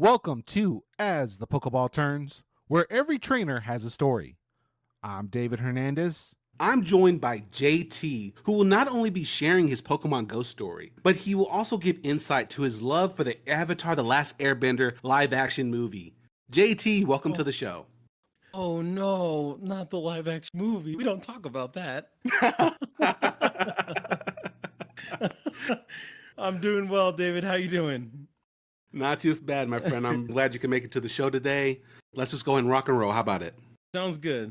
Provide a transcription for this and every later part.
Welcome to As The Pokéball Turns, where every trainer has a story. I'm David Hernandez. I'm joined by JT, who will not only be sharing his Pokemon Go story, but he will also give insight to his love for the Avatar The Last Airbender live action movie. JT, welcome to the show. Oh no, not the live action movie. We don't talk about that. I'm doing well, David. How you doing? Not too bad, my friend. I'm glad you can make it to the show today. Let's just go and rock and roll. How about it? Sounds good.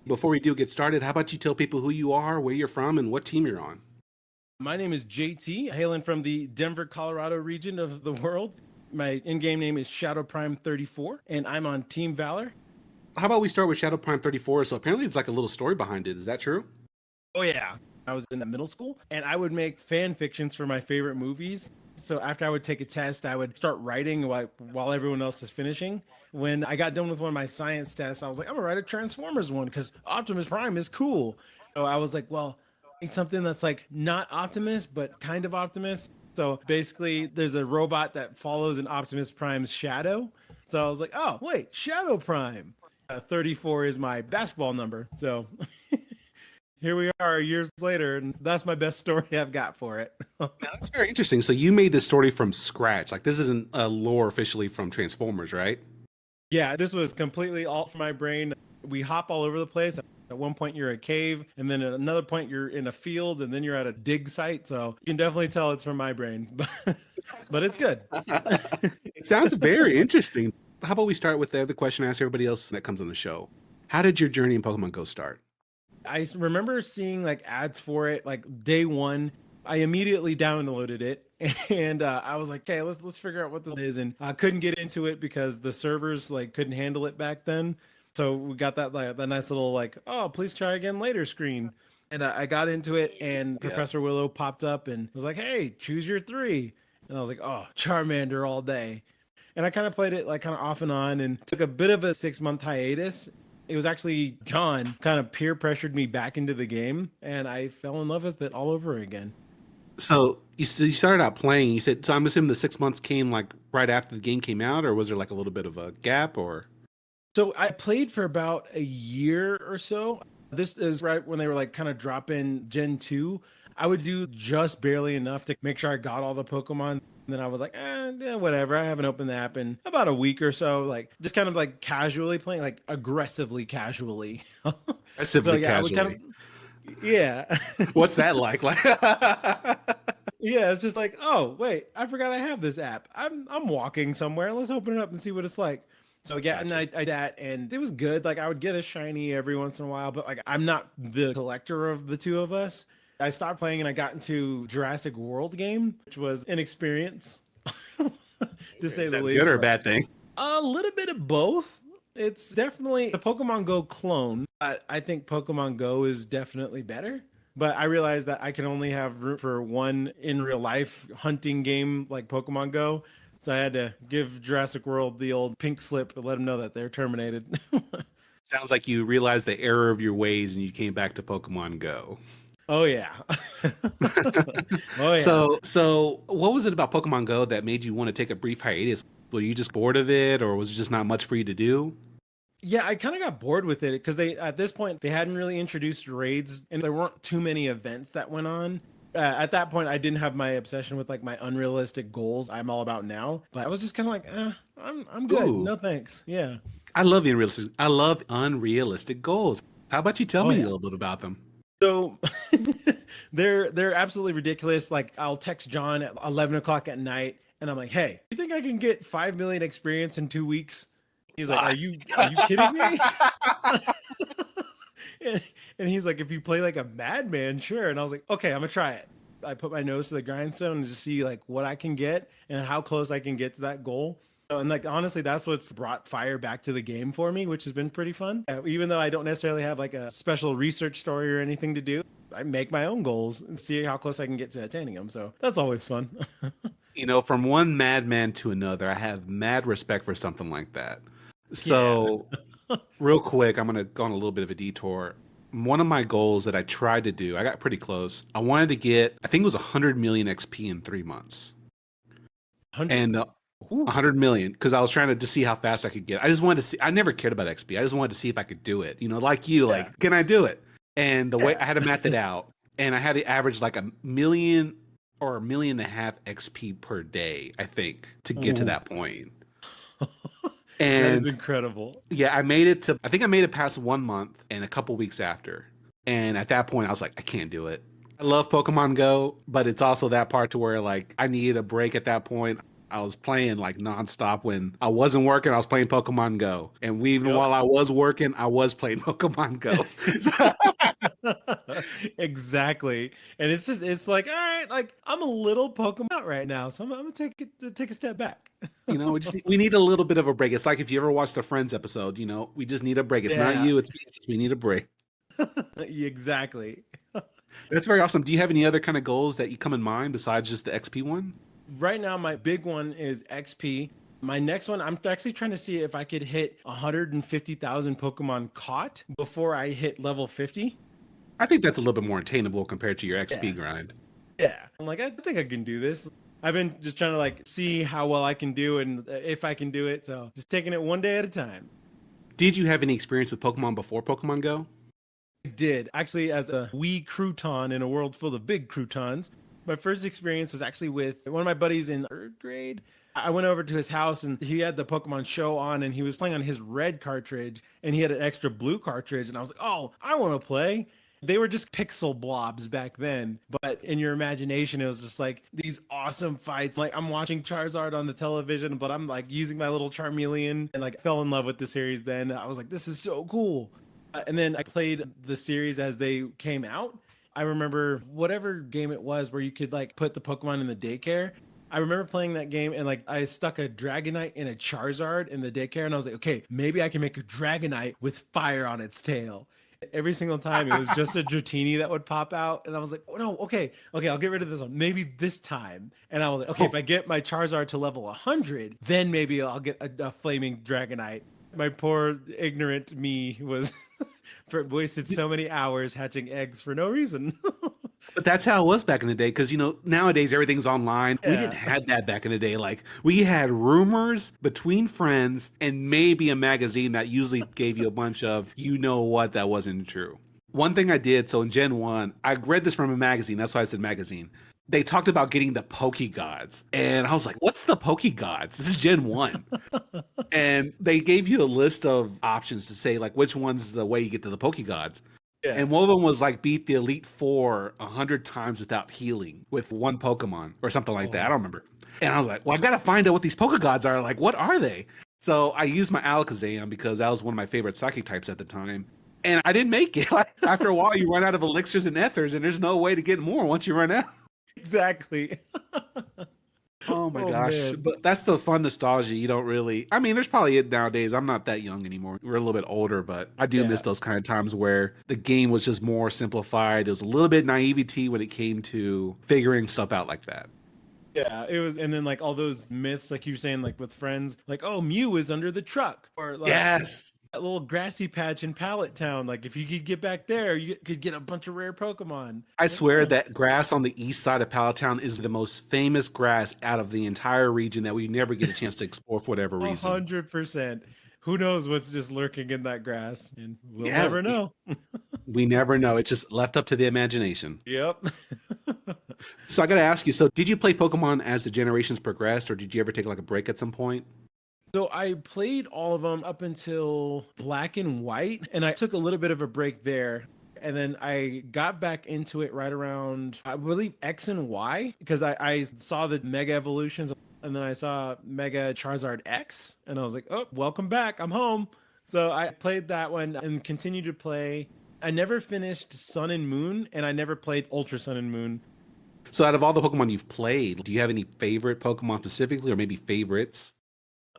Before we do get started, how about you tell people who you are, where you're from, and what team you're on? My name is JT, hailing from the Denver, Colorado region of the world. My in-game name is Shadow Prime 34, and I'm on Team Valor. How about we start with Shadow Prime 34? So apparently it's like a little story behind it. Is that true? Oh yeah. I was in the middle school, and I would make fan fictions for my favorite movies. So after I would take a test, I would start writing while everyone else is finishing. When I got done with one of my science tests, I was like, I'm gonna write a Transformers one because Optimus Prime is cool. So I was like, well, it's something that's like not Optimus, but kind of Optimus. So basically, there's a robot that follows an Optimus Prime's shadow. So I was like, oh, wait, Shadow Prime. 34 is my basketball number. So here we are years later, and that's my best story I've got for it. That's very interesting. So you made this story from scratch. Like this isn't a lore officially from Transformers, right? Yeah, this was completely all from my brain. We hop all over the place. At one point you're a cave, and then at another point you're in a field, and then you're at a dig site. So you can definitely tell it's from my brain, but it's good. It sounds very interesting. How about we start with the other question I ask everybody else that comes on the show? How did your journey in Pokemon Go start? I remember seeing like ads for it like day one. I immediately downloaded it, and I was like, okay, let's figure out what this is. And I couldn't get into it because the servers like couldn't handle it back then. So we got that nice little like, oh, please try again later screen. And I got into it, and Professor Willow popped up and was like, hey, choose your 3. And I was like, oh, Charmander all day. And I kind of played it like kind of off and on, and took a bit of a 6-month hiatus. It was actually John kind of peer pressured me back into the game, and I fell in love with it all over again. So you started out playing. You said, so I'm assuming the 6 months came like right after the game came out, or was there like a little bit of a gap? Or So I played for about a year or so. This is right when they were like kind of dropping Gen 2. I would do just barely enough to make sure I got all the Pokemon. And then I was like, yeah, whatever. I haven't opened the app in about a week or so. Like just kind of like casually playing, like aggressively casually. aggressively casually? Kind of, yeah. What's that like? Yeah, it's just like, oh wait, I forgot I have this app. I'm walking somewhere. Let's open it up and see what it's like. So yeah, Gotcha. and I that, and it was good. Like I would get a shiny every once in a while, but like I'm not the collector of the two of us. I stopped playing and I got into Jurassic World game, which was an experience, to say the least. Good or a bad thing? A little bit of both. It's definitely a Pokemon Go clone, but I think Pokemon Go is definitely better. But I realized that I can only have room for one in real life hunting game like Pokemon Go. So I had to give Jurassic World the old pink slip to let them know that they're terminated. Sounds like you realized the error of your ways and you came back to Pokemon Go. Oh yeah. Oh yeah. So what was it about Pokemon Go that made you want to take a brief hiatus? Were you just bored of it, or was it just not much for you to do? Yeah, I kind of got bored with it because they at this point they hadn't really introduced raids, and there weren't too many events that went on. At that point, I didn't have my obsession with like my unrealistic goals I'm all about now, but I was just kind of like, I'm good. Ooh. No thanks. Yeah. I love unrealistic goals. How about you tell me a little bit about them? So they're absolutely ridiculous. Like I'll text John at 11 o'clock at night, and I'm like, hey, you think I can get 5 million experience in 2 weeks? He's like, are you kidding me? And he's like, if you play like a madman, sure. And I was like, okay, I'm gonna try it. I put my nose to the grindstone and just see like what I can get and how close I can get to that goal. And like honestly, that's what's brought fire back to the game for me, which has been pretty fun. Even though I don't necessarily have like a special research story or anything to do, I make my own goals and see how close I can get to attaining them. So that's always fun. You know, from one madman to another, I have mad respect for something like that. So real quick, I'm going to go on a little bit of a detour. One of my goals that I tried to do, I got pretty close. I wanted to get, I think it was 100 million XP in 3 months. 100. And 100 million, because I was trying to just see how fast I could get. I just wanted to see. I never cared about XP. I just wanted to see if I could do it. You know, like you, like, can I do it? And the way I had to math it out, and I had to average like 1 million or 1.5 million XP per day, I think, to get to that point. And that is incredible. Yeah, I made it to. I think I made it past 1 month and a couple weeks after. And at that point, I was like, I can't do it. I love Pokemon Go, but it's also that part to where like I needed a break at that point. I was playing like nonstop when I wasn't working. I was playing Pokemon Go, and even while I was working, I was playing Pokemon Go. Exactly, and it's like, all right, like I'm a little Pokemon out right now, so I'm gonna take a step back. You know, we need a little bit of a break. It's like if you ever watched the Friends episode, you know, we just need a break. It's not you, it's me. It's just we need a break. Exactly. That's very awesome. Do you have any other kind of goals that you come in mind besides just the XP one? Right now, my big one is XP. My next one, I'm actually trying to see if I could hit 150,000 Pokemon caught before I hit level 50. I think that's a little bit more attainable compared to your XP grind. Yeah. I'm like, I think I can do this. I've been just trying to like see how well I can do and if I can do it. So just taking it one day at a time. Did you have any experience with Pokemon before Pokemon Go? I did. Actually, as a wee crouton in a world full of big croutons, my first experience was actually with one of my buddies in 3rd grade. I went over to his house and he had the Pokemon show on and he was playing on his red cartridge and he had an extra blue cartridge. And I was like, oh, I want to play. They were just pixel blobs back then, but in your imagination, it was just like these awesome fights. Like I'm watching Charizard on the television, but I'm like using my little Charmeleon and like fell in love with the series then. I was like, this is so cool. And then I played the series as they came out. I remember whatever game it was where you could like put the Pokemon in the daycare. I remember playing that game and like I stuck a Dragonite and a Charizard in the daycare and I was like, okay, maybe I can make a Dragonite with fire on its tail. Every single time it was just a Dratini that would pop out. And I was like, oh no, okay, I'll get rid of this one. Maybe this time. And I was like, okay, if I get my Charizard to level 100, then maybe I'll get a flaming Dragonite. My poor ignorant me was wasted so many hours hatching eggs for no reason. But that's how it was back in the day, because you know nowadays everything's online. We didn't have that back in the day. Like we had rumors between friends and maybe a magazine that usually gave you a bunch of you know what that wasn't true. One thing I did, so in Gen 1, I read this from a magazine. That's why I said magazine. They talked about getting the Pokegods. And I was like, what's the Pokegods? This is Gen 1. And they gave you a list of options to say, like, which one's the way you get to the Pokegods. Yeah. And one of them was, like, beat the Elite Four 100 times without healing with one Pokemon or something like that. I don't remember. And I was like, well, I've got to find out what these Pokegods are. Like, what are they? So I used my Alakazam because that was one of my favorite psychic types at the time. And I didn't make it. Like, after a while, you run out of elixirs and ethers, and there's no way to get more once you run out. Exactly. Oh my gosh. Man. But that's the fun nostalgia. You don't really, I mean, there's probably it nowadays. I'm not that young anymore. We're a little bit older, but I do miss those kind of times where the game was just more simplified. There was a little bit naivety when it came to figuring stuff out like that. Yeah, it was, and then like all those myths, like you were saying, like with friends, like, oh, Mew is under the truck, or like, yes, that little grassy patch in Pallet Town. Like if you could get back there, you could get a bunch of rare Pokemon. I swear that grass on the east side of Pallet Town is the most famous grass out of the entire region that we never get a chance to explore for whatever reason. 100%. Who knows what's just lurking in that grass? And we'll never know. We never know. It's just left up to the imagination. Yep. So I got to ask you, so did you play Pokemon as the generations progressed, or did you ever take like a break at some point? So I played all of them up until Black and White, and I took a little bit of a break there. And then I got back into it right around, I believe, X and Y, because I saw the Mega Evolutions, and then I saw Mega Charizard X, and I was like, oh, welcome back. I'm home. So I played that one and continued to play. I never finished Sun and Moon, and I never played Ultra Sun and Moon. So out of all the Pokemon you've played, do you have any favorite Pokemon specifically, or maybe favorites?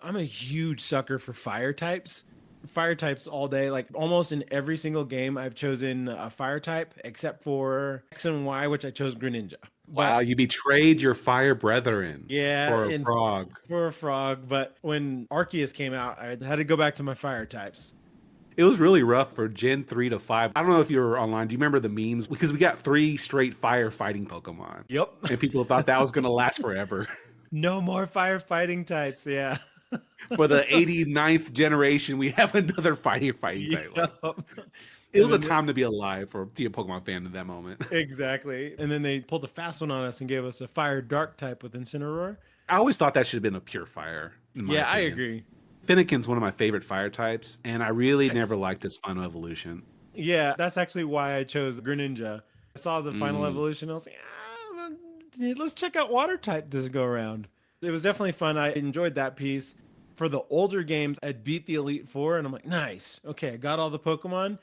I'm a huge sucker for fire types. Fire types all day. Like almost in every single game, I've chosen a fire type, except for X and Y, which I chose Greninja. Wow, you betrayed your fire brethren. Yeah, for a frog. For a frog, but when Arceus came out, I had to go back to my fire types. It was really rough for Gen 3 to 5. I don't know if you were online. Do you remember the memes? Because we got 3 straight firefighting Pokemon. Yep. And people thought that was going to last forever. No more firefighting types. Yeah. For the 89th generation, we have another fighting type. Like, Yep. it was a And then time to be alive for be a Pokemon fan in that moment. exactly. And then they pulled a fast one on us and gave us a fire dark type with Incineroar. I always thought that should have been a pure fire, in my Yeah, I opinion. agree. Finnegan's one of my favorite fire types, and I really Nice. never liked its final evolution. Yeah, that's actually why I chose Greninja. I saw the final Mm. evolution. I was like, let's check out water type this go around. It was definitely fun. I enjoyed that piece. For the older games, I'd beat the Elite Four, and I'm like, nice. Okay, I got all the Pokemon.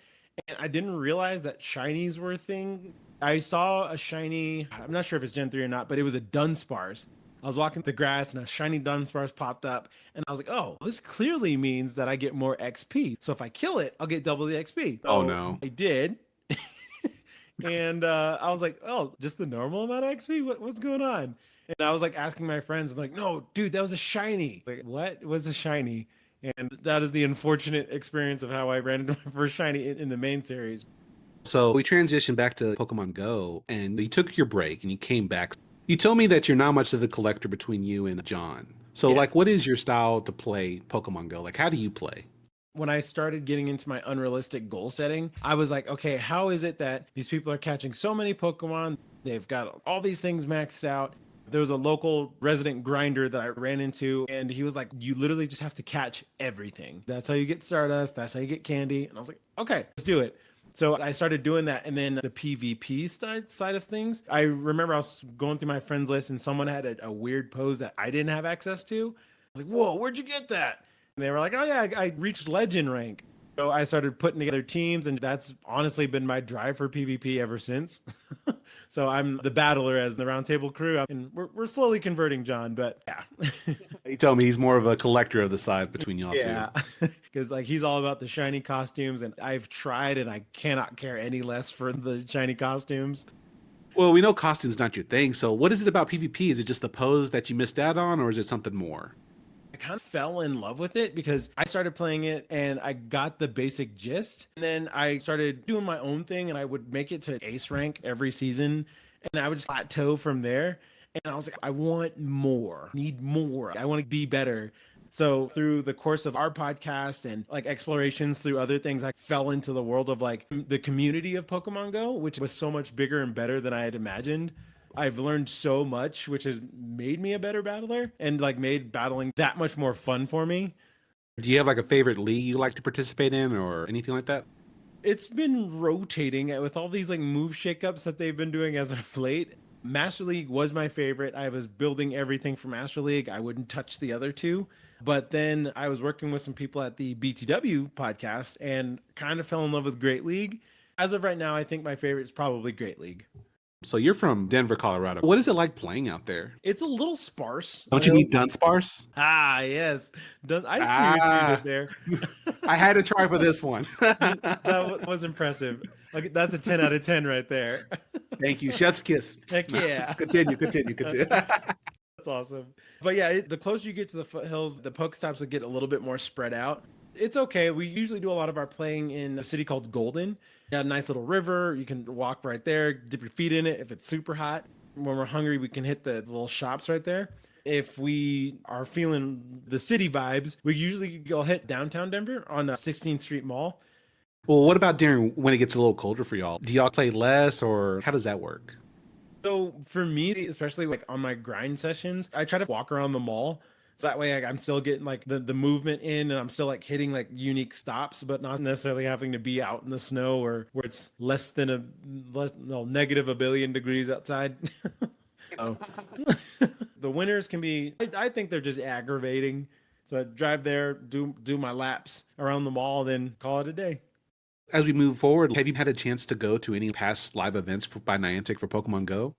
And I didn't realize that shinies were a thing. I saw a shiny, I'm not sure if it's Gen 3 or not, but it was a Dunsparce. I was walking the grass and a shiny Dunsparce popped up, and I was like, oh, this clearly means that I get more XP. So if I kill it, I'll get double the XP. So Oh, no. I did. And I was like, oh, just the normal amount of XP? What's going on? And I was like asking my friends, and like, no, dude, that was a shiny. Like, what was a shiny? And that is the unfortunate experience of how I ran into my first shiny in the main series. So we transitioned back to Pokemon Go, and you took your break and you came back. You told me that you're not much of a collector between you and John. So, Yeah. like, what is your style to play Pokemon Go? Like, how do you play? When I started getting into my unrealistic goal setting, I was like, okay, how is it that these people are catching so many Pokemon? They've got all these things maxed out. There was a local resident grinder that I ran into, and he was like, you literally just have to catch everything. That's how you get Stardust. That's how you get candy. And I was like, okay, let's do it. So I started doing that. And then the PvP side of things, I remember I was going through my friends list and someone had a weird pose that I didn't have access to. I was like, whoa, where'd you get that? And they were like, oh yeah, I reached legend rank. So I started putting together teams, and that's honestly been my drive for PvP ever since. So I'm the battler as the roundtable crew, and we're slowly converting John, but yeah. He told me he's more of a collector of the side between y'all Yeah, two. because like he's all about the shiny costumes, and I've tried, and I cannot care any less for the shiny costumes. Well, we know costume's not your thing, so what is it about PvP? Is it just the pose that you missed out on, or is it something more? I kind of fell in love with it because I started playing it and I got the basic gist. And then I started doing my own thing, and I would make it to ace rank every season, and I would just plateau from there. And I was like, I want more, need more. I want to be better. So through the course of our podcast and like explorations through other things, I fell into the world of like the community of Pokemon Go, which was so much bigger and better than I had imagined. I've learned so much, which has made me a better battler and like made battling that much more fun for me. Do you have like a favorite league you like to participate in or anything like that? It's been rotating with all these like move shakeups that they've been doing as of late. Master League was my favorite. I was building everything for Master League. I wouldn't touch the other two. But then I was working with some people at the BTW podcast and kind of fell in love with Great League. As of right now, I think my favorite is probably Great League. So you're from Denver, Colorado. What is it like playing out there? It's a little sparse. Don't you need Dunsparce? Ah, yes. I see what you did there. I had to try for this one. That was impressive. Like, that's a 10 out of 10 right there. Thank you. Chef's kiss. Heck yeah. Continue. That's awesome. But yeah, the closer you get to the foothills, the Pokestops will get a little bit more spread out. It's okay. We usually do a lot of our playing in a city called Golden. You got a nice little river. You can walk right there, dip your feet in it if it's super hot. When we're hungry, we can hit the little shops right there. If we are feeling the city vibes, we usually go hit downtown Denver on 16th Street Mall. Well, what about during when it gets a little colder for y'all? Do y'all play less, or how does that work? So for me, especially like on my grind sessions, I try to walk around the mall. So that way, like, I'm still getting like the movement in, and I'm still like hitting like unique stops, but not necessarily having to be out in the snow or where it's less than negative a billion degrees outside. Oh, the winters can be. I think they're just aggravating. So I drive there, do my laps around the mall, then call it a day. As we move forward, have you had a chance to go to any past live events by Niantic for Pokemon Go?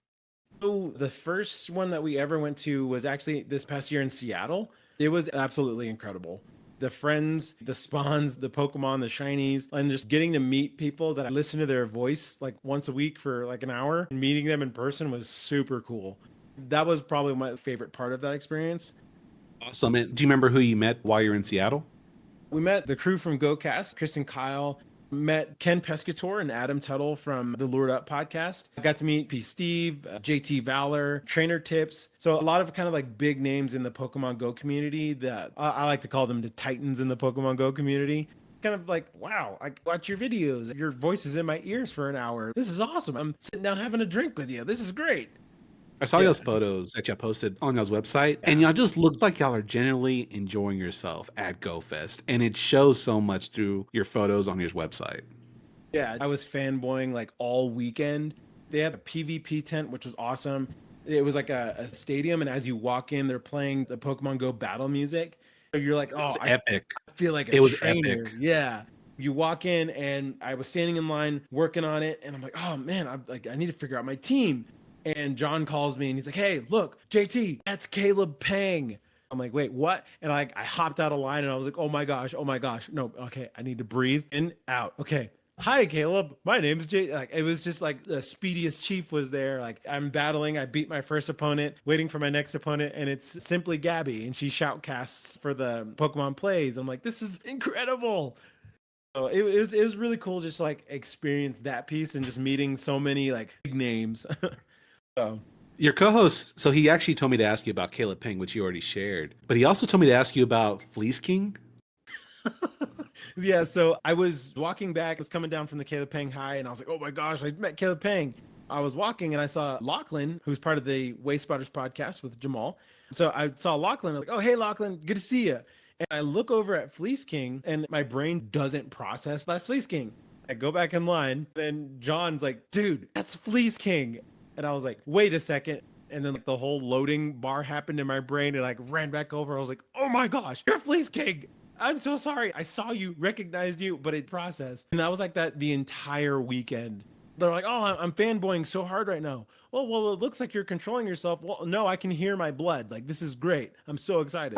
So the first one that we ever went to was actually this past year in Seattle. It was absolutely incredible. The friends, the spawns, the Pokemon, the shinies, and just getting to meet people that I listen to their voice like once a week for like an hour, and meeting them in person was super cool. That was probably my favorite part of that experience. Awesome. And do you remember who you met while you're in Seattle? We met the crew from GoCast, Chris and Kyle. Met Ken Pescator and Adam Tuttle from the Lured Up podcast. I got to meet P. Steve, JT Valor, Trainer Tips. So a lot of kind of like big names in the Pokemon Go community that I like to call them the titans in the Pokemon Go community. Kind of like, wow, I watch your videos. Your voice is in my ears for an hour. This is awesome. I'm sitting down having a drink with you. This is great. I saw y'all's photos that y'all posted on y'all's website, and y'all just look like y'all are genuinely enjoying yourself at GoFest, and it shows so much through your photos on your website. Yeah, I was fanboying like all weekend. They had a PvP tent, which was awesome. It was like a stadium, and as you walk in, they're playing the Pokemon Go battle music. So you're like, oh, epic. I feel like it was trainer. epic. Yeah. You walk in, and I was standing in line working on it, and I'm like, oh man, I need to figure out my team. And John calls me and he's like, hey, look, JT, that's Caleb Pang. I'm like, wait, what? And I hopped out of line and I was like, oh my gosh. No, okay, I need to breathe in, out. Okay. Hi, Caleb. My name's Jay. Like, it was just like the speediest chief was there. Like, I'm battling. I beat my first opponent, waiting for my next opponent, and it's simply Gabby. And she shoutcasts for the Pokemon plays. I'm like, this is incredible. So it was really cool just like experience that piece and just meeting so many like big names. So your co-host, so he actually told me to ask you about Caleb Ping, which you already shared, but he also told me to ask you about Fleece King. Yeah, so I was walking back, I was coming down from the Caleb Pang High, and I was like, oh my gosh, I met Caleb Pang. I was walking and I saw Lachlan, who's part of the Waste Spotters podcast with Jamal. So I saw Lachlan, I was like, oh, hey, Lachlan, good to see you. And I look over at Fleece King, and my brain doesn't process that's Fleece King. I go back in line, and John's like, dude, that's Fleece King. And I was like, wait a second. And then like the whole loading bar happened in my brain and like ran back over. I was like, oh my gosh, you're Fleece King. I'm so sorry. I saw you, recognized you, but it processed. And I was like that the entire weekend. They're like, oh, I'm fanboying so hard right now. Well, it looks like you're controlling yourself. Well, no, I can hear my blood. Like, this is great. I'm so excited.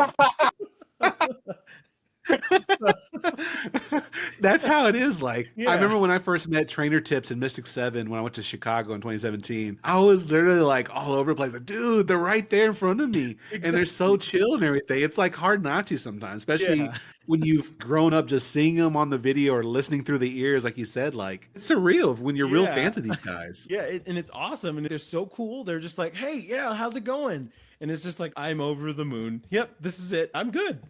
That's how it is. Like, Yeah. I remember when I first met Trainer Tips and Mystic 7 when I went to Chicago in 2017. I was literally like all over the place, like, dude, they're right there in front of me. Exactly. And they're so chill and everything. It's like hard not to sometimes, especially when you've grown up just seeing them on the video or listening through the ears, like you said. Like, it's surreal when you're real fans of these guys. Yeah, and it's awesome. And they're so cool. They're just like, hey, yeah, how's it going? And it's just like, I'm over the moon. Yep, this is it. I'm good.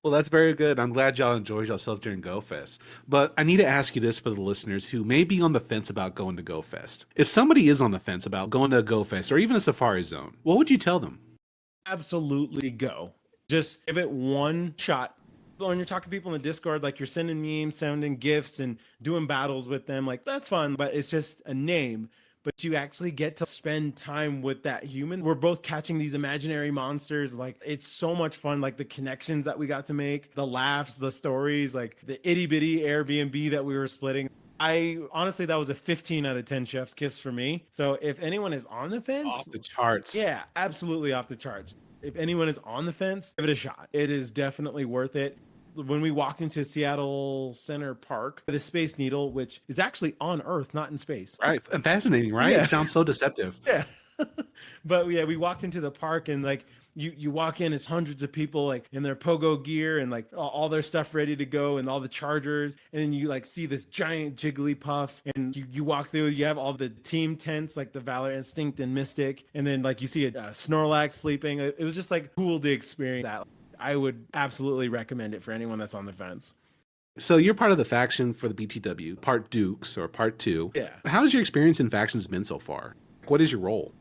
Well, that's very good. I'm glad y'all enjoyed yourself during GoFest. But I need to ask you this for the listeners who may be on the fence about going to GoFest. If somebody is on the fence about going to a GoFest or even a Safari Zone, what would you tell them? Absolutely go. Just give it one shot. When you're talking to people in the Discord, like you're sending memes, sending gifts, and doing battles with them, like that's fun, but it's just a name. But you actually get to spend time with that human. We're both catching these imaginary monsters. Like, it's so much fun. Like, the connections that we got to make, the laughs, the stories, like the itty bitty Airbnb that we were splitting. I honestly, that was a 15 out of 10 chef's kiss for me. So if anyone is on the fence, Off the charts. yeah, absolutely off the charts. If anyone is on the fence, give it a shot. It is definitely worth it. When we walked into Seattle Center Park, the Space Needle, which is actually on Earth, not in space. Right. Fascinating, right? Yeah. It sounds so deceptive. Yeah. But yeah, we walked into the park and like you walk in, it's hundreds of people like in their pogo gear and like all their stuff ready to go and all the chargers. And then you like see this giant Jigglypuff and you walk through, you have all the team tents like the Valor Instinct and Mystic. And then like you see a Snorlax sleeping. It was just like cool to experience that. I would absolutely recommend it for anyone that's on the fence. So you're part of the faction for the BTW, part Dukes or part 2. Yeah. How's your experience in factions been so far? What is your role?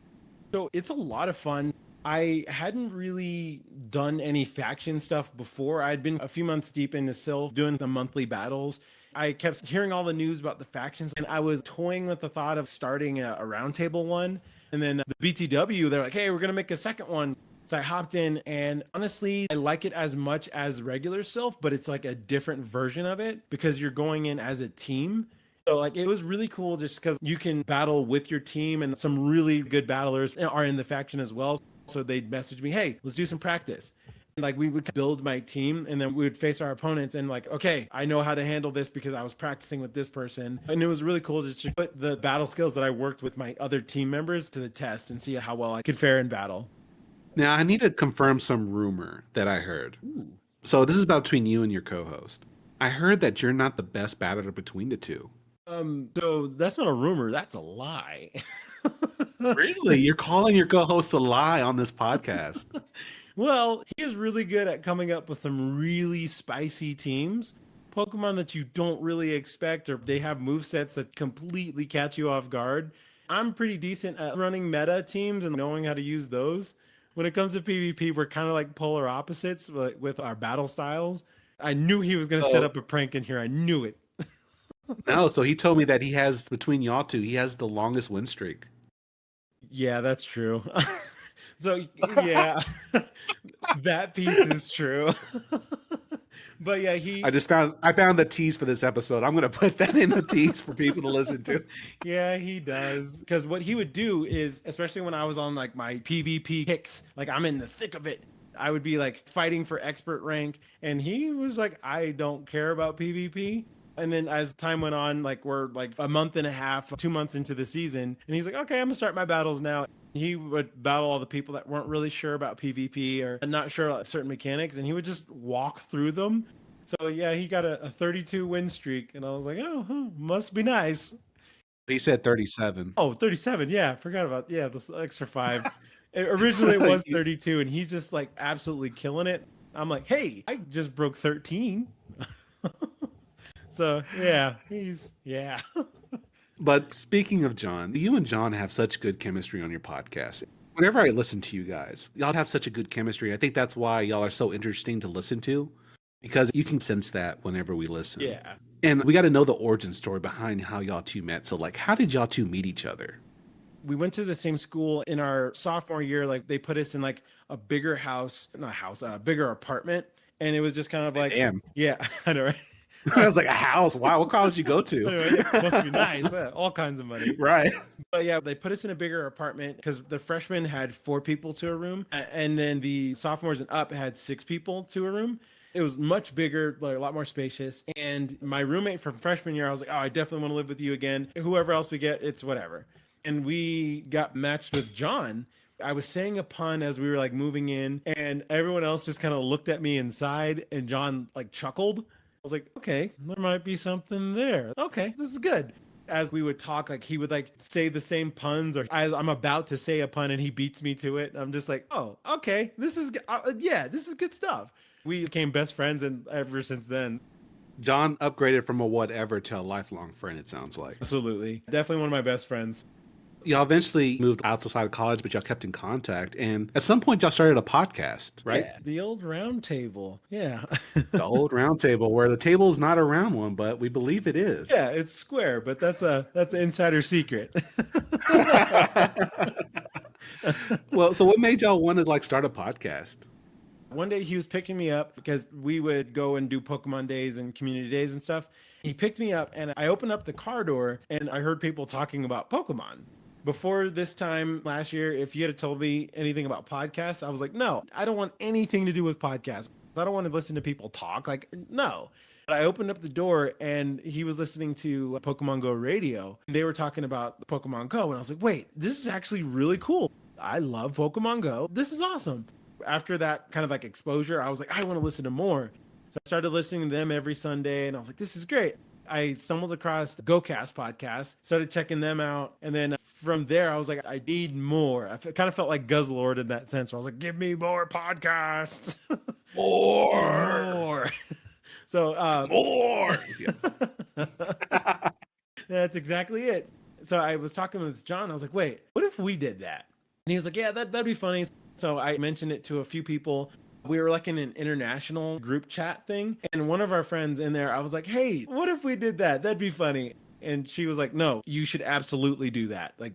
So it's a lot of fun. I hadn't really done any faction stuff before. I'd been a few months deep into Sylph doing the monthly battles. I kept hearing all the news about the factions and I was toying with the thought of starting a roundtable one. And then the BTW, they're like, hey, we're going to make a second one. So I hopped in and honestly, I like it as much as regular Sylph, but it's like a different version of it because you're going in as a team. So like it was really cool just because you can battle with your team and some really good battlers are in the faction as well. So they'd message me, hey, let's do some practice. And like we would build my team and then we would face our opponents and like, okay, I know how to handle this because I was practicing with this person. And it was really cool just to put the battle skills that I worked with my other team members to the test and see how well I could fare in battle. Now, I need to confirm some rumor that I heard. Ooh. So this is about between you and your co-host. I heard that you're not the best battler between the two. So that's not a rumor, that's a lie. Really? You're calling your co-host a lie on this podcast? Well, he is really good at coming up with some really spicy teams. Pokemon that you don't really expect, or they have movesets that completely catch you off guard. I'm pretty decent at running meta teams and knowing how to use those. When it comes to PvP, we're kind of like polar opposites with our battle styles. I knew he was going to set up a prank in here. I knew it. No, so he told me that he has, between y'all two, he has the longest win streak. Yeah, that's true. So, yeah, that piece is true. But yeah, I found the tease for this episode. I'm going to put that in the tease for people to listen to. Yeah, he does. Because what he would do is, especially when I was on like my PvP picks, like I'm in the thick of it, I would be like fighting for expert rank. And he was like, I don't care about PvP. And then as time went on, like we're like a month and a half, 2 months into the season, and he's like, okay, I'm gonna start my battles now. He would battle all the people that weren't really sure about PvP or not sure about certain mechanics, and he would just walk through them. So yeah, he got a 32 win streak, and I was like, oh, must be nice. He said 37. Oh, 37. Yeah, forgot about this extra 5. Originally it was 32, and he's just like absolutely killing it. I'm like, hey, I just broke 13. So yeah, yeah. But speaking of John, you and John have such good chemistry on your podcast. Whenever I listen to you guys, y'all have such a good chemistry. I think that's why y'all are so interesting to listen to, because you can sense that whenever we listen. Yeah. And we got to know the origin story behind how y'all two met. So like, how did y'all two meet each other? We went to the same school in our sophomore year. Like they put us in like a bigger a bigger apartment. And it was just kind of like, damn. Yeah, I know, right? I was like, a house? Wow, what college did you go to? It must be nice. All kinds of money. Right. But yeah, they put us in a bigger apartment because the freshmen had 4 people to a room. And then the sophomores and up had 6 people to a room. It was much bigger, like a lot more spacious. And my roommate from freshman year, I was like, oh, I definitely want to live with you again. Whoever else we get, it's whatever. And we got matched with John. I was saying a pun as we were like moving in, and everyone else just kind of looked at me inside, and John like chuckled. I was like, okay, there might be something there. Okay, this is good. As we would talk, like he would like say the same puns, or as I'm about to say a pun and he beats me to it. I'm just like, oh, okay, this is this is good stuff. We became best friends, and ever since then, John upgraded from a whatever to a lifelong friend, it sounds like. Absolutely. Definitely one of my best friends. Y'all eventually moved outside of college, but y'all kept in contact. And at some point, y'all started a podcast, right? Yeah, the old round table. Yeah. The old round table, where the table is not a round one, but we believe it is. Yeah, it's square, but that's an insider secret. Well, so what made y'all want to like start a podcast? One day he was picking me up because we would go and do Pokemon days and community days and stuff. He picked me up and I opened up the car door and I heard people talking about Pokemon. Before this time last year, if you had told me anything about podcasts, I was like, no, I don't want anything to do with podcasts. I don't want to listen to people talk. Like, no. But I opened up the door and he was listening to Pokemon GO radio. And they were talking about Pokemon GO. And I was like, wait, this is actually really cool. I love Pokemon GO. This is awesome. After that kind of like exposure, I was like, I want to listen to more. So I started listening to them every Sunday. And I was like, this is great. I stumbled across the GoCast podcast, started checking them out. And then from there, I was like, I need more. I kind of felt like Guzzlord in that sense. Where I was like, give me more podcasts. More. So, more. That's exactly it. So I was talking with John. I was like, wait, what if we did that? And he was like, yeah, that'd be funny. So I mentioned it to a few people. We were like in an international group chat thing. And one of our friends in there, I was like, hey, what if we did that? That'd be funny. And she was like, no, you should absolutely do that. Like,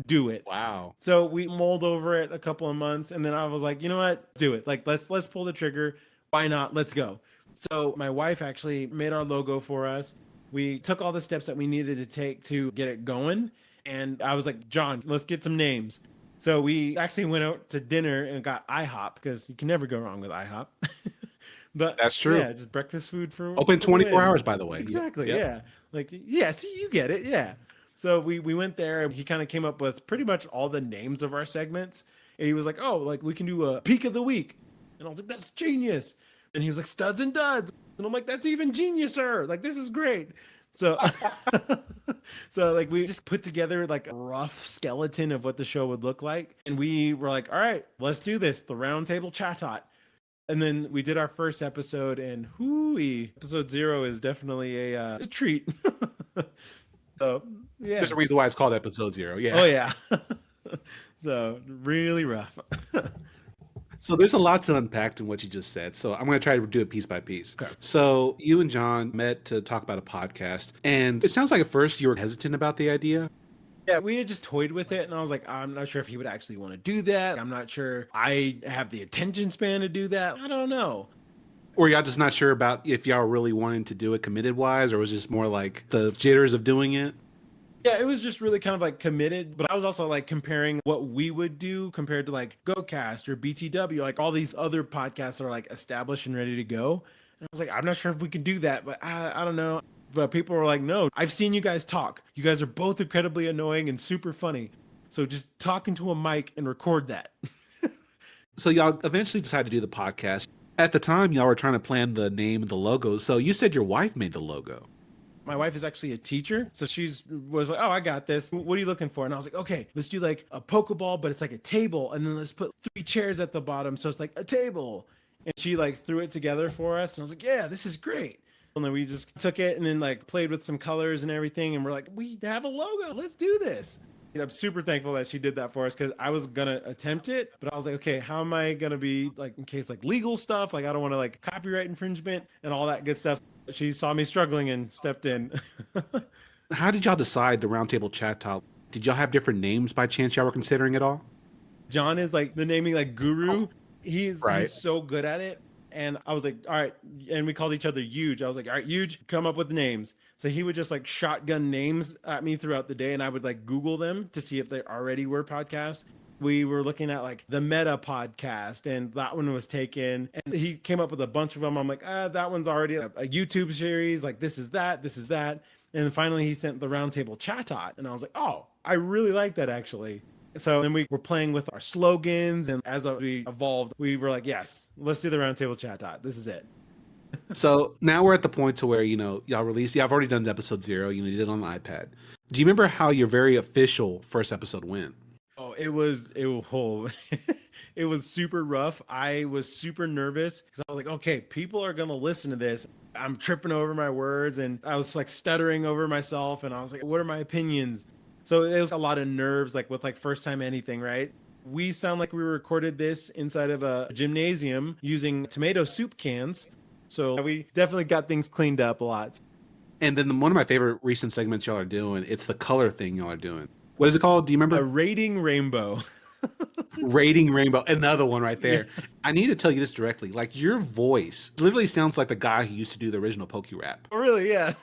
do it. Wow. So we mulled over it a couple of months. And then I was like, you know what? Do it. Like, let's pull the trigger. Why not? Let's go. So my wife actually made our logo for us. We took all the steps that we needed to take to get it going. And I was like, John, let's get some names. So we actually went out to dinner and got IHOP because you can never go wrong with IHOP. But that's true. Yeah, just breakfast food for open 24 hours, by the way. Exactly. Yep. Yeah. Like, yeah, see, you get it. Yeah. So we went there and he kind of came up with pretty much all the names of our segments. And he was like, oh, like we can do a peak of the week. And I was like, that's genius. And he was like, studs and duds. And I'm like, that's even geniuser. Like, this is great. So, so like we just put together like a rough skeleton of what the show would look like. And we were like, all right, let's do this. The roundtable chat. And then we did our first episode, and hooey, episode 0 is definitely a treat. So yeah, There's a reason why it's called episode 0. Yeah. oh yeah. So really rough. So there's a lot to unpack in what you just said. So I'm going to try to do it piece by piece. Okay. So you and John met to talk about a podcast, and it sounds like at first you were hesitant about the idea. Yeah, we had just toyed with it, and I was like, I'm not sure if he would actually want to do that. I'm not sure I have the attention span to do that. I don't know. Or y'all just not sure about if y'all really wanting to do it committed wise, or was it just more like the jitters of doing it? Yeah, it was just really kind of like committed, but I was also like comparing what we would do compared to like GoCast or BTW, like all these other podcasts are like established and ready to go. And I was like, I'm not sure if we can do that, but I don't know. But people were like, no, I've seen you guys talk. You guys are both incredibly annoying and super funny. So just talk into a mic and record that. So y'all eventually decided to do the podcast. At the time, y'all were trying to plan the name and the logo. So you said your wife made the logo. My wife is actually a teacher. So was like, oh, I got this. What are you looking for? And I was like, okay, let's do like a Pokeball, but it's like a table. And then let's put 3 chairs at the bottom. So it's like a table. And she like threw it together for us. And I was like, yeah, this is great. And then we just took it and then like played with some colors and everything. And we're like, we have a logo. Let's do this. And I'm super thankful that she did that for us because I was going to attempt it. But I was like, okay, how am I going to be like in case like legal stuff? Like I don't want to like copyright infringement and all that good stuff. She saw me struggling and stepped in. How did y'all decide the roundtable chat talk? Did y'all have different names by chance y'all were considering at all? John is like the naming like guru. He's Right. so good at it. And I was like, all right. And we called each other Huge. I was like, all right, Huge, come up with names. So he would just like shotgun names at me throughout the day. And I would like Google them to see if they already were podcasts. We were looking at like the Meta podcast and that one was taken. And he came up with a bunch of them. I'm like, that one's already a YouTube series. Like this is that. And then finally he sent the roundtable chat. And I was like, oh, I really like that actually. So then we were playing with our slogans, and as we evolved, we were like, yes, let's do the roundtable chat. This is it. So now we're at the point to where, y'all already done episode 0, you did it on the iPad. Do you remember how your very official first episode went? Oh, it was it was super rough. I was super nervous because I was like, okay, people are going to listen to this. I'm tripping over my words and I was like stuttering over myself. And I was like, what are my opinions? So it was a lot of nerves, like with like first time anything, right? We sound like we recorded this inside of a gymnasium using tomato soup cans. So we definitely got things cleaned up a lot. And then one of my favorite recent segments y'all are doing, it's the color thing y'all are doing. What is it called? Do you remember? A rating rainbow. Rating Rainbow. Another one right there. Yeah. I need to tell you this directly. Like your voice literally sounds like the guy who used to do the original Poke Rap. Oh, really? Yeah.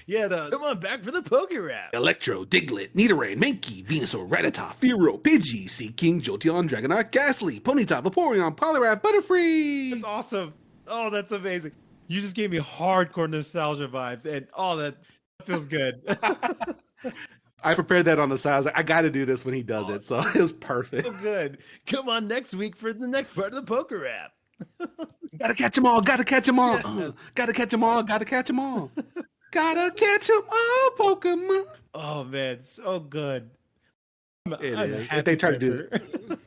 Yeah, come on back for the Poke Rap. Electro, Diglett, Nidoran, Mankey, Venusaur, Rattata, Fearow, Pidgey, Seaking, Jolteon, Dragonite, Ghastly, Ponyta, Vaporeon, Poliwrath, Butterfree. That's awesome. Oh, that's amazing. You just gave me hardcore nostalgia vibes, and that feels good. I prepared that on the side. I was like, I got to do this when he does it, so it was perfect. So good. Come on next week for the next part of the Poke Rap. Gotta catch them all. Gotta catch them all. Yes. Gotta catch them all. Gotta catch them all. Gotta catch them all, Pokemon. Oh man, so good. It is. If they try to do it.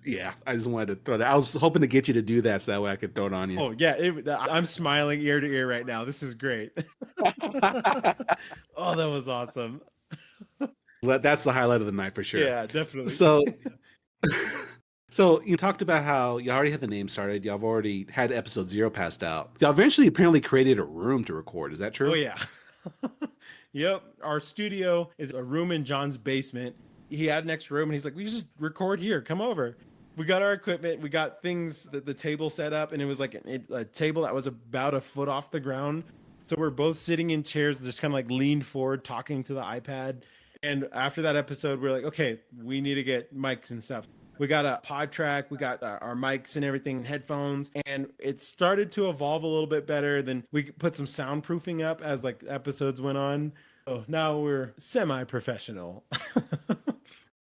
Yeah, I just wanted to throw that. I was hoping to get you to do that so that way I could throw it on you. Oh yeah, I'm smiling ear to ear right now. This is great. Oh, that was awesome. That's the highlight of the night for sure. Yeah, definitely. So you talked about how you already had the name started. Y'all have already had episode 0 passed out. Y'all eventually apparently created a room to record. Is that true? Oh yeah. Yep. Our studio is a room in John's basement. He had an extra room and he's like, we just record here. Come over. We got our equipment. We got things, the table set up, and it was like a table that was about a foot off the ground. So we're both sitting in chairs, just kind of like leaned forward, talking to the iPad. And after that episode, we're like, okay, we need to get mics and stuff. We got a pod track, we got our mics and everything, headphones, and it started to evolve a little bit better. Then we put some soundproofing up as like episodes went on. So now we're semi-professional.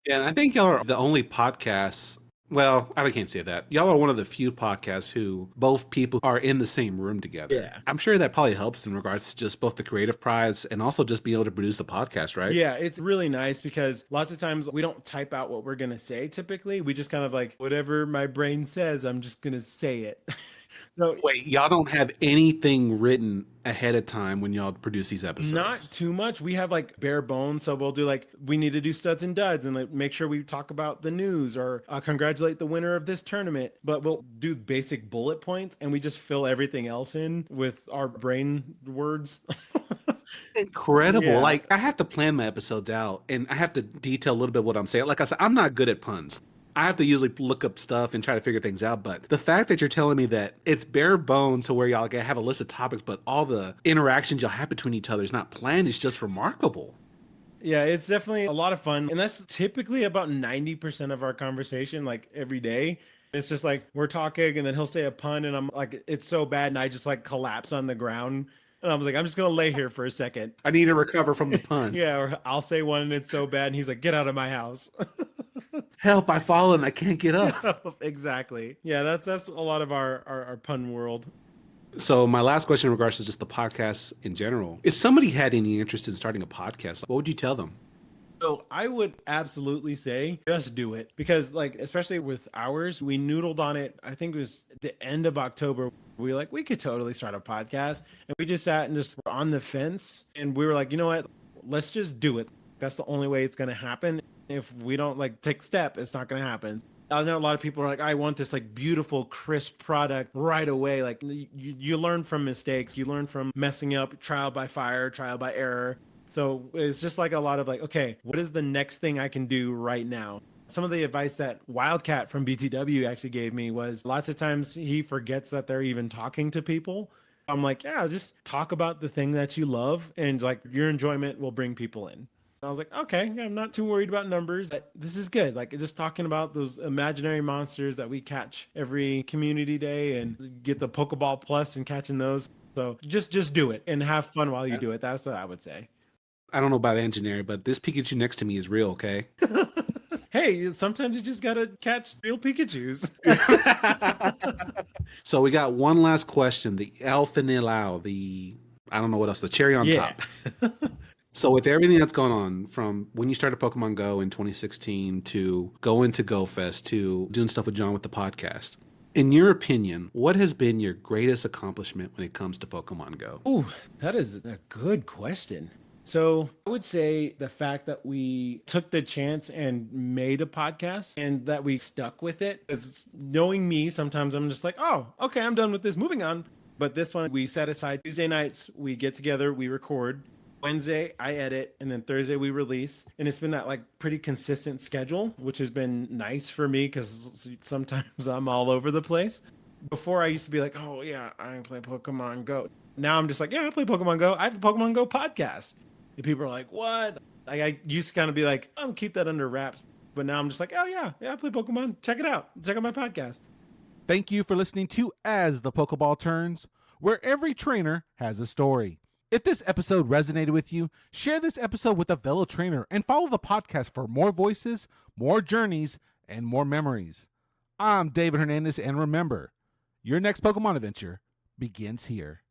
Yeah, and I think y'all are the only podcasts, Well, I can't say that. Y'all are one of the few podcasts who both people are in the same room together. Yeah. I'm sure that probably helps in regards to just both the creative prides and also just being able to produce the podcast, right? Yeah, it's really nice because lots of times we don't type out what we're going to say typically. We just kind of like, whatever my brain says, I'm just going to say it. So Wait, y'all don't have anything written ahead of time when y'all produce these episodes? not too much. We have like bare bones. So we'll do like, we need to do studs and duds and like make sure we talk about the news or congratulate the winner of this tournament. But we'll do basic bullet points and we just fill everything else in with our brain words. Incredible. Yeah. Like, I have to plan my episodes out and I have to detail a little bit what I'm saying. Like I said, I'm not good at puns. I have to usually look up stuff and try to figure things out. But the fact that you're telling me that it's bare bones to where y'all have a list of topics, but all the interactions y'all have between each other is not planned is just remarkable. Yeah, it's definitely a lot of fun. And that's typically about 90% of our conversation, like every day. It's just like we're talking and then he'll say a pun and I'm like, it's so bad. And I just like collapse on the ground. And I was like, I'm just going to lay here for a second. I need to recover from the pun. Yeah, or I'll say one and it's so bad. And he's like, get out of my house. Help, I've fallen. I can't get up. Exactly. Yeah, that's a lot of our pun world. So my last question in regards to just the podcast in general. If somebody had any interest in starting a podcast, what would you tell them? So I would absolutely say just do it because like, especially with ours, we noodled on it. I think it was the end of October. We were like, we could totally start a podcast. And we just sat and just were on the fence. And we were like, you know what? Let's just do it. That's the only way it's going to happen. If we don't like take a step, it's not going to happen. I know a lot of people are like, I want this like beautiful, crisp product right away. Like you learn from mistakes. You learn from messing up, trial by fire, trial by error. So it's just like a lot of like, okay, what is the next thing I can do right now? Some of the advice that Wildcat from BTW actually gave me was lots of times he forgets that they're even talking to people. I'm like, yeah, just talk about the thing that you love and like your enjoyment will bring people in. I was like, okay, yeah, I'm not too worried about numbers. This is good. Like just talking about those imaginary monsters that we catch every community day and get the Pokeball Plus and catching those. So just do it and have fun while you do it. That's what I would say. I don't know about engineering, but this Pikachu next to me is real, okay? Hey, sometimes you just gotta catch real Pikachus. So we got one last question. The Alpha Nilau, I don't know what else, the cherry on top. So with everything that's gone on from when you started Pokemon Go in 2016 to going to Go Fest to doing stuff with John with the podcast, in your opinion, what has been your greatest accomplishment when it comes to Pokemon Go? Ooh, that is a good question. So I would say the fact that we took the chance and made a podcast and that we stuck with it. Because knowing me, sometimes I'm just like, oh, okay, I'm done with this, moving on. But this one, we set aside Tuesday nights, we get together, we record. Wednesday, I edit, and then Thursday we release. And it's been that like pretty consistent schedule, which has been nice for me because sometimes I'm all over the place. Before I used to be like, oh yeah, I play Pokemon Go. Now I'm just like, yeah, I play Pokemon Go. I have a Pokemon Go podcast. And people are like, what? Like I used to kind of be like, I'm keep that under wraps. But now I'm just like, oh yeah, I play Pokemon. Check it out. Check out my podcast. Thank you for listening to As the Pokeball Turns, where every trainer has a story. If this episode resonated with you, share this episode with a fellow trainer and follow the podcast for more voices, more journeys, and more memories. I'm David Hernandez, and remember, your next Pokemon adventure begins here.